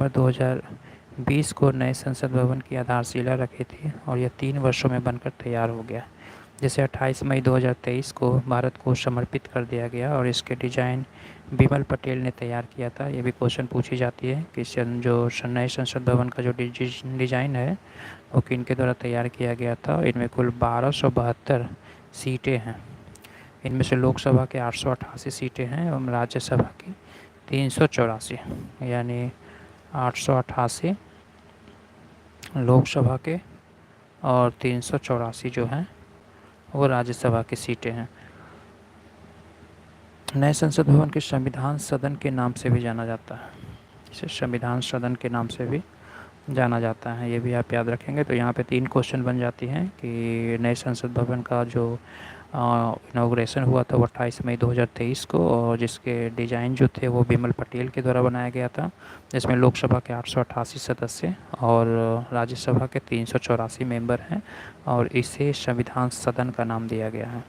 2020 को नए संसद भवन की आधारशिला रखी थी और यह 3 वर्षों में बनकर तैयार हो गया, जिसे 28 मई 2023 को भारत को समर्पित कर दिया गया और इसके डिज़ाइन बिमल पटेल ने तैयार किया था। ये भी क्वेश्चन पूछी जाती है कि जो नए संसद भवन का जो डिज़ाइन है वो किनके द्वारा तैयार किया गया था। इनमें कुल 1272 सीटें हैं। इनमें से लोकसभा के 888 सीटें हैं एवं राज्यसभा की 384, यानी 888 लोकसभा के और 384 जो हैं वो राज्यसभा की सीटें हैं। नए संसद भवन के संविधान सदन के नाम से भी जाना जाता है, इसे संविधान सदन के नाम से भी जाना जाता है। ये भी आप याद रखेंगे। तो यहाँ पे 3 क्वेश्चन बन जाती हैं कि नए संसद भवन का जो इनाग्रेशन हुआ था वो 28 मई 2023 को, और जिसके डिज़ाइन जो थे वो बिमल पटेल के द्वारा बनाया गया था, जिसमें लोकसभा के 888 सदस्य और राज्यसभा के 384 मेंबर हैं, और इसे संविधान सदन का नाम दिया गया है।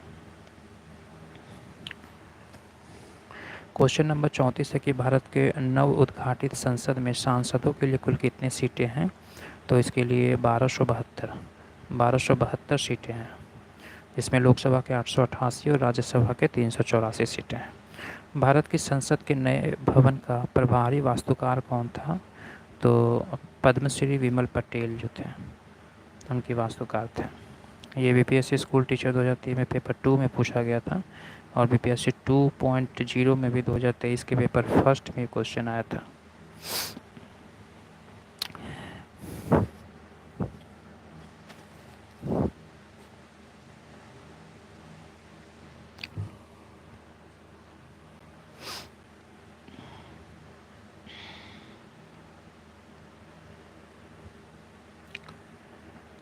क्वेश्चन नंबर 34 है कि भारत के नव उद्घाटित संसद में सांसदों के लिए कुल कितनी सीटें हैं। तो इसके लिए 1272 सीटें हैं, जिसमें लोकसभा के 888 और राज्यसभा के 384 सीटें हैं। भारत की संसद के नए भवन का प्रभारी वास्तुकार कौन था। तो पद्मश्री विमल पटेल जो थे उनकी वास्तुकार थे। ये बीपीएससी स्कूल टीचर 2003 में पेपर 2 में पूछा गया था, और बीपीएससी 2.0 में भी 2023 के पेपर फर्स्ट में क्वेश्चन आया था।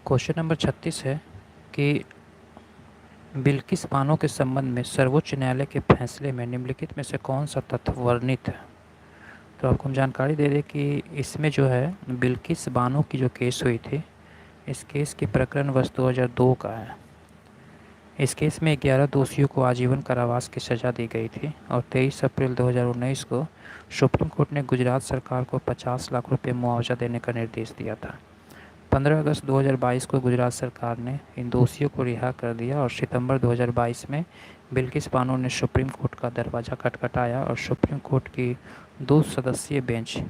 क्वेश्चन नंबर 36 है कि बिल्किस बानो के संबंध में सर्वोच्च न्यायालय के फैसले में निम्नलिखित में से कौन सा तथ्य वर्णित है। तो आपको हम जानकारी दे दें कि इसमें जो है बिल्किस बानो की जो केस हुई थी, इस केस की प्रकरण वर्ष 2002 का है। इस केस में 11 दोषियों को आजीवन कारावास की सज़ा दी गई थी, और 23 अप्रैल 2019 को सुप्रीम कोर्ट ने गुजरात सरकार को 50 लाख रुपये मुआवजा देने का निर्देश दिया था। 15 अगस्त 2022 को गुजरात सरकार ने इन दोषियों को रिहा कर दिया, और सितंबर 2022 में बिल्किस बानो ने सुप्रीम कोर्ट का दरवाज़ा खटखटाया और सुप्रीम कोर्ट की 2 सदस्यीय बेंच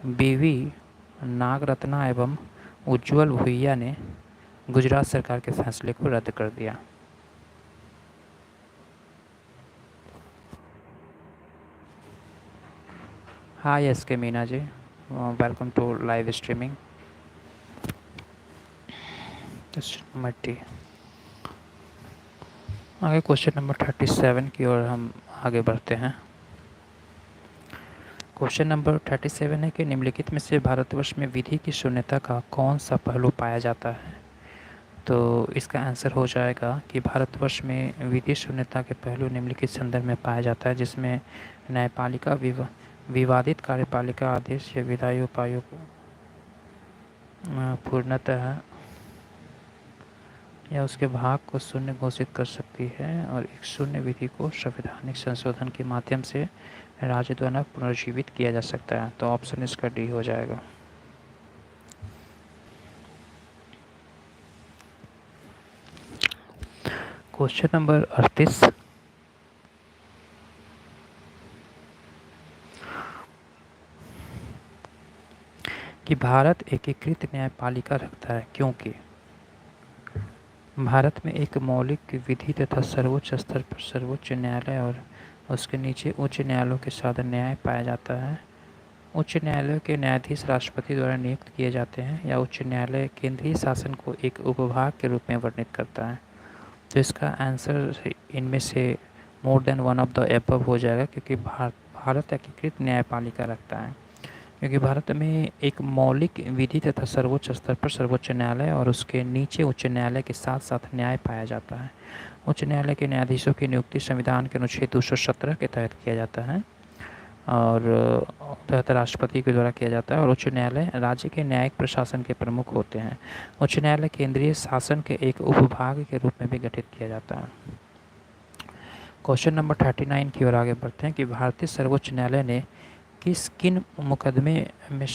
बीवी नागरत्ना एवं उज्ज्वल भुइया ने गुजरात सरकार के फैसले को रद्द कर दिया। Hi SK Meena ji, welcome to live streaming. आगे क्वेश्चन नंबर 37 की ओर हम आगे बढ़ते हैं। क्वेश्चन नंबर 37 है कि निम्नलिखित में से भारतवर्ष में विधि की शून्यता का कौन सा पहलू पाया जाता है। तो इसका आंसर हो जाएगा कि भारतवर्ष में विधि शून्यता के पहलू निम्नलिखित संदर्भ में पाया जाता है, जिसमें न्यायपालिका विवादित कार्यपालिका आदेश या विधायी उपायों को पूर्णतः या उसके भाग को शून्य घोषित कर सकती है, और एक शून्य विधि को संवैधानिक संशोधन के माध्यम से राज्य द्वारा पुनर्जीवित किया जा सकता है। तो ऑप्शन इसका डी हो जाएगा। क्वेश्चन नंबर 38 कि भारत एकीकृत न्यायपालिका रखता है क्योंकि भारत में एक मौलिक विधि तथा सर्वोच्च स्तर पर सर्वोच्च न्यायालय और उसके नीचे उच्च न्यायालयों के साथ न्याय पाया जाता है। उच्च न्यायालय के न्यायाधीश राष्ट्रपति द्वारा नियुक्त किए जाते हैं, या उच्च न्यायालय केंद्रीय शासन को एक उपभाग के रूप में वर्णित करता है। तो इसका आंसर इनमें से more than one of the above हो जाएगा, क्योंकि भारत एकीकृत न्यायपालिका रखता है, क्योंकि भारत में एक मौलिक विधि तथा सर्वोच्च स्तर पर सर्वोच्च न्यायालय और उसके नीचे उच्च न्यायालय के साथ साथ न्याय पाया जाता है। उच्च न्यायालय के न्यायाधीशों की नियुक्ति संविधान के अनुच्छेद 217 के तहत किया जाता है, और तहत राष्ट्रपति के द्वारा किया जाता है, और उच्च न्यायालय राज्य के न्यायिक प्रशासन के प्रमुख होते हैं। उच्च न्यायालय केंद्रीय शासन के एक उपभाग के रूप में भी गठित किया जाता है। क्वेश्चन नंबर 39 की ओर आगे बढ़ते हैं कि भारतीय सर्वोच्च न्यायालय ने बिल्किस किन मुकदमे में